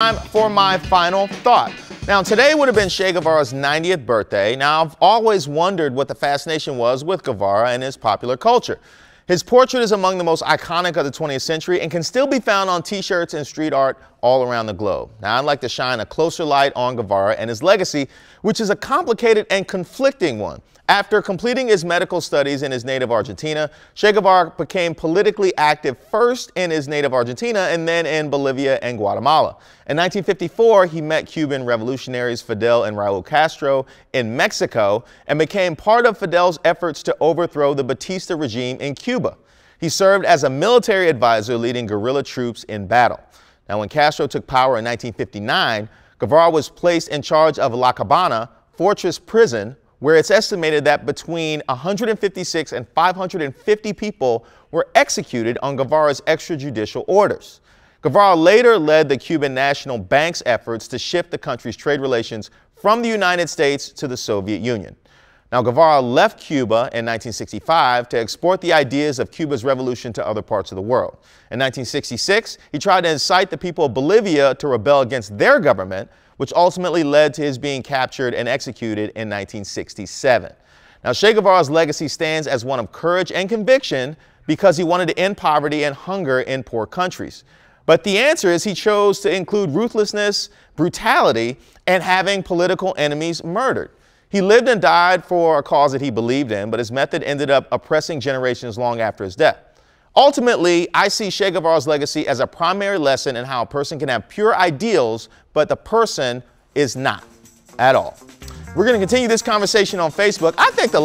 Time for my final thought. Now, today would have been Che Guevara's 90th birthday. Now, I've always wondered what the fascination was with Guevara and his popular culture. His portrait is among the most iconic of the 20th century and can still be found on t-shirts and street art all around the globe. Now, I'd like to shine a closer light on Guevara and his legacy, which is a complicated and conflicting one. After completing his medical studies in his native Argentina, Che Guevara became politically active first in his native Argentina and then in Bolivia and Guatemala. In 1954, he met Cuban revolutionaries Fidel and Raul Castro in Mexico and became part of Fidel's efforts to overthrow the Batista regime in Cuba. He served as a military advisor leading guerrilla troops in battle. Now, when Castro took power in 1959, Guevara was placed in charge of La Habana Fortress Prison, where it's estimated that between 156 and 550 people were executed on Guevara's extrajudicial orders. Guevara later led the Cuban National Bank's efforts to shift the country's trade relations from the United States to the Soviet Union. Now, Guevara left Cuba in 1965 to export the ideas of Cuba's revolution to other parts of the world. In 1966, he tried to incite the people of Bolivia to rebel against their government, which ultimately led to his being captured and executed in 1967. Now, Che Guevara's legacy stands as one of courage and conviction because he wanted to end poverty and hunger in poor countries. But the answer is he chose to include ruthlessness, brutality, and having political enemies murdered. He lived and died for a cause that he believed in, but his method ended up oppressing generations long after his death. Ultimately, I see Che Guevara's legacy as a primary lesson in how a person can have pure ideals, but the person is not at all. We're going to continue this conversation on Facebook. I think the